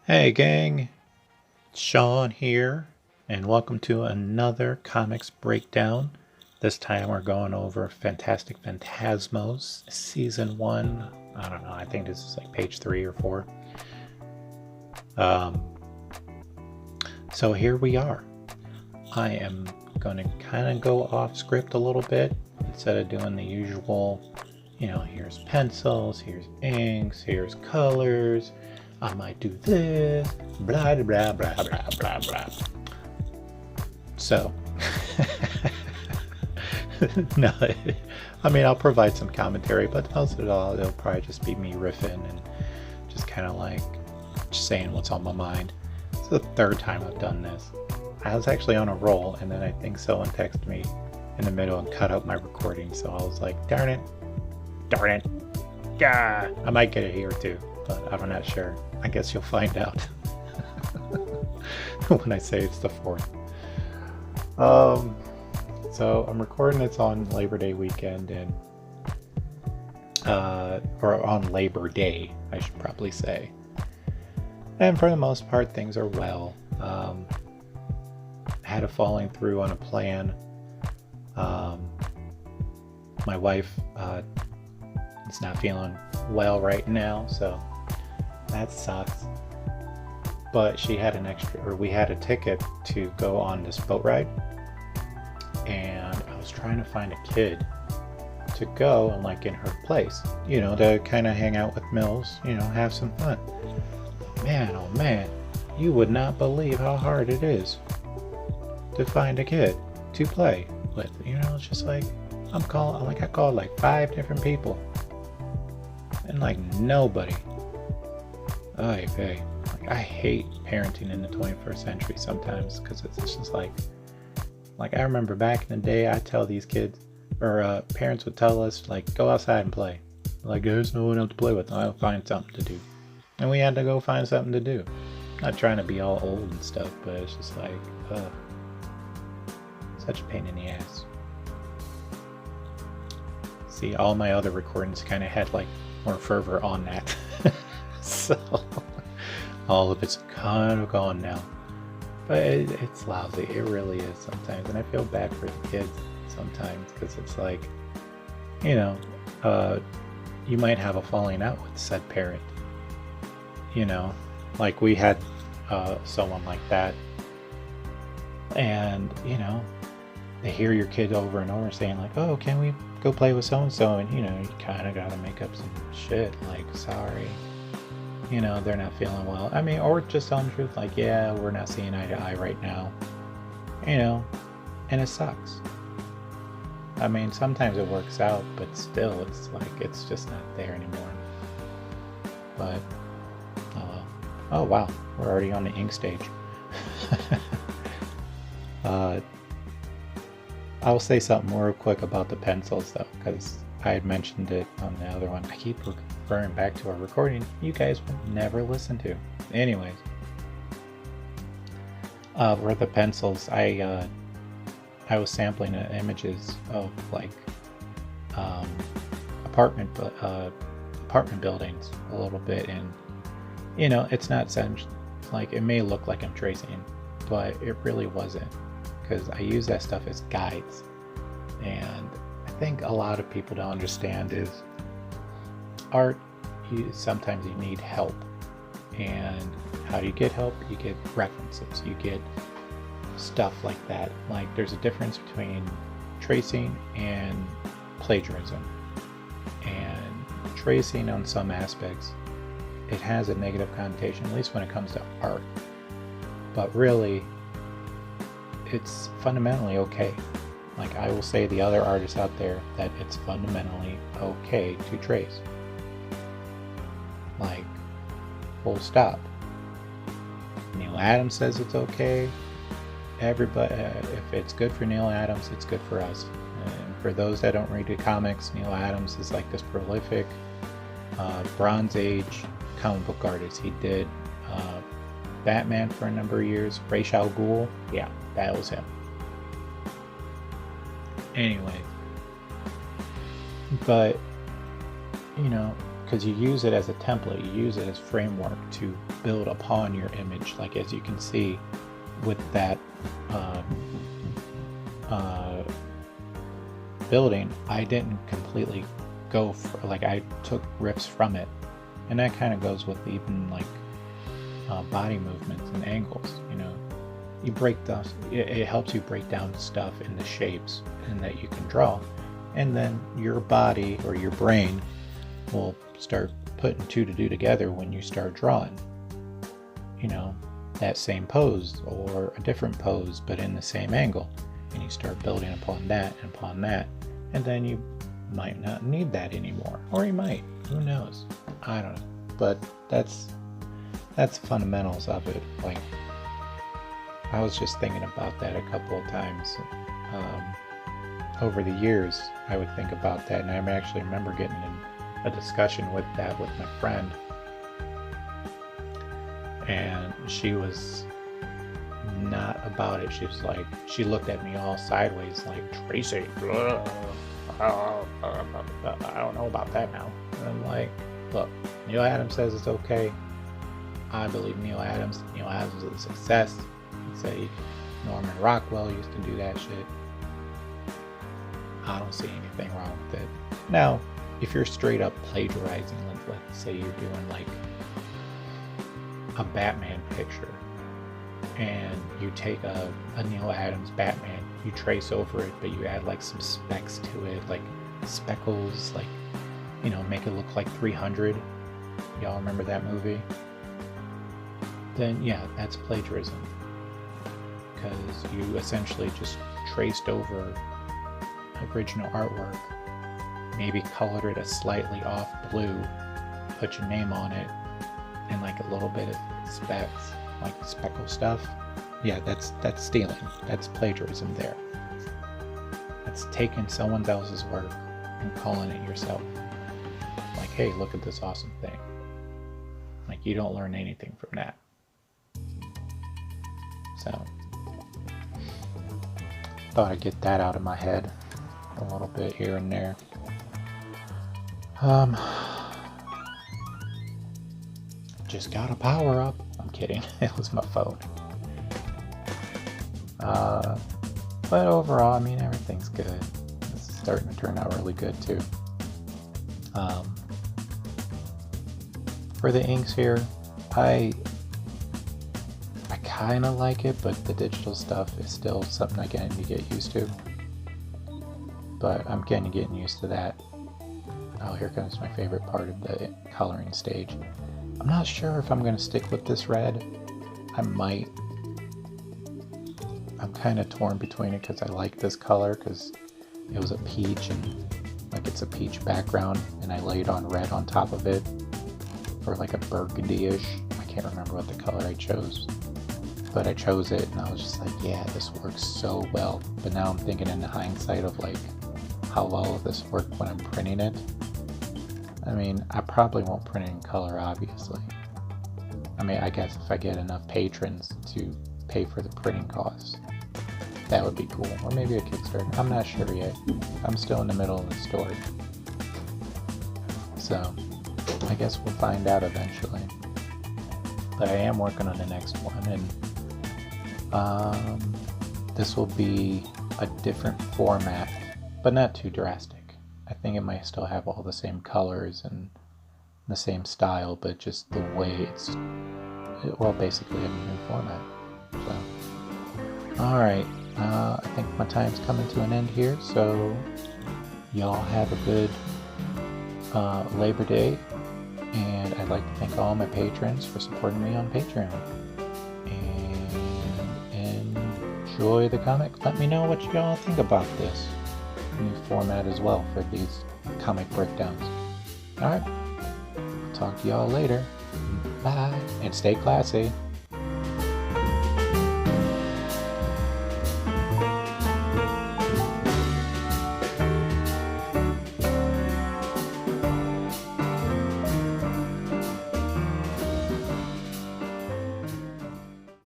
Hey gang, it's Sean here, and welcome to another comics breakdown. This time we're going over Fantastic Phantasmos, Season 1. I don't know, I think this is like page 3 or 4. So here we are. I am going to kind of go off script a little bit, instead of doing the usual, here's pencils, here's inks, here's colors. I might do this, blah, blah, blah, blah, blah, blah. So, no, I mean, I'll provide some commentary, but most of it all, it'll probably just be me riffing and just kind of like just saying what's on my mind. It's the third time I've done this. I was actually on a roll, and then I think someone texted me in the middle and cut out my recording, so I was like, darn it, yeah, I might get it here too, but I'm not sure. I guess you'll find out when I say it's the 4th. So I'm recording this on Labor Day weekend, and or on Labor Day, I should probably say. And for the most part, things are well. Had a falling through on a plan. My wife is not feeling well right now, so that sucks. But she had we had a ticket to go on this boat ride, and I was trying to find a kid to go and like in her place, to kind of hang out with Mills, have some fun. Man, oh man, you would not believe how hard it is to find a kid to play with. It's just like I called like 5 different people, and like nobody. Okay. I hate parenting in the 21st century sometimes, because it's just like I remember back in the day, I tell these kids, or parents would tell us, like, go outside and play. Like, there's no one else to play with. I'll find something to do. And we had to go find something to do. Not trying to be all old and stuff, but it's just like, such a pain in the ass. See, all my other recordings kind of had like more fervor on that. So all of it's kind of gone now, but it's lousy. It really is sometimes, and I feel bad for the kids sometimes, because it's like, you might have a falling out with said parent. Like we had someone like that, and they hear your kid over and over saying like, oh, can we go play with so and so, and you kind of got to make up some shit like, sorry, they're not feeling well. I mean, or just tell them the truth, like, yeah, we're not seeing eye to eye right now, and it sucks. I mean, sometimes it works out, but still, it's like, it's just not there anymore. But, oh wow, we're already on the ink stage. I'll say something real quick about the pencils though, because I had mentioned it on the other one. I keep referring back to our recording you guys would never listen to. Anyways, for the pencils, I was sampling images of like apartment buildings a little bit, and it's not like, it may look like I'm tracing, but it really wasn't, because I use that stuff as guides. And I think a lot of people don't understand is art, sometimes you need help. And how do you get help? You get references, you get stuff like that. Like, there's a difference between tracing and plagiarism. And tracing, on some aspects, it has a negative connotation, at least when it comes to art. But really, it's fundamentally okay. Like, I will say the other artists out there, that it's fundamentally okay to trace. Like, full stop. Neil Adams says it's okay. Everybody, if it's good for Neil Adams, it's good for us. And for those that don't read the comics, Neil Adams is like this prolific Bronze Age comic book artist. He did Batman for a number of years. Ra's al Ghul, yeah, that was him. Anyway, But, you know, because you use it as a template, you use it as framework to build upon your image. Like as you can see with that uh, uh, building, I didn't completely go for, like, I took riffs from it, and that kind of goes with even like body movements and angles. You know, you break down, it helps you break down stuff into shapes and that you can draw, and then your body or your brain will start putting two to do together when you start drawing. You know, that same pose or a different pose but in the same angle, and you start building upon that and upon that, and then you might not need that anymore, or you might, who knows, I don't know. But that's fundamentals of it. Like, I was just thinking about that a couple of times over the years. I would think about that, and I actually remember getting in a discussion with that with my friend, and she was not about it. She was like, she looked at me all sideways like, Tracy, I don't know about that now. And I'm like, look, Neil Adams says it's okay. I believe Neil Adams. Neil Adams is a success. He'd say Norman Rockwell used to do that shit. I don't see anything wrong with it. Now, if you're straight up plagiarizing, let's say you're doing like a Batman picture, and you take a Neil Adams Batman, you trace over it, but you add like some specks to it, like speckles, like, you know, make it look like 300. Y'all remember that movie? Then yeah, that's plagiarism, because you essentially just traced over original artwork, maybe colored it a slightly off blue, put your name on it, and like a little bit of specks, like speckle stuff. Yeah, that's stealing. That's plagiarism there. That's taking someone else's work and calling it yourself. Like, hey, look at this awesome thing. Like, you don't learn anything from that. So, thought I'd get that out of my head a little bit here and there. Just got a power up. I'm kidding. It was my phone. But overall, I mean, everything's good. This is starting to turn out really good too. For the inks here, I kind of like it, but the digital stuff is still something I need to get used to. But I'm getting used to that. Oh, here comes my favorite part of the coloring stage. I'm not sure if I'm going to stick with this red. I might. I'm kind of torn between it because I like this color because it was a peach, and like it's a peach background, and I laid on red on top of it for like a burgundy-ish. I can't remember what the color I chose, but I chose it, and I was just like, yeah, this works so well. But now I'm thinking in hindsight of like how well will this work when I'm printing it. I mean, I probably won't print it in color, obviously. I mean, I guess if I get enough patrons to pay for the printing costs, that would be cool. Or maybe a Kickstarter. I'm not sure yet. I'm still in the middle of the story. So, I guess we'll find out eventually. But I am working on the next one, and this will be a different format, but not too drastic. I think it might still have all the same colors and the same style, but just the way it's, well, basically a new format. So, alright, I think my time's coming to an end here, so y'all have a good Labor Day, and I'd like to thank all my patrons for supporting me on Patreon. And enjoy the comic. Let me know what y'all think about this new format as well for these comic breakdowns. Alright, talk to y'all later. Bye, and stay classy.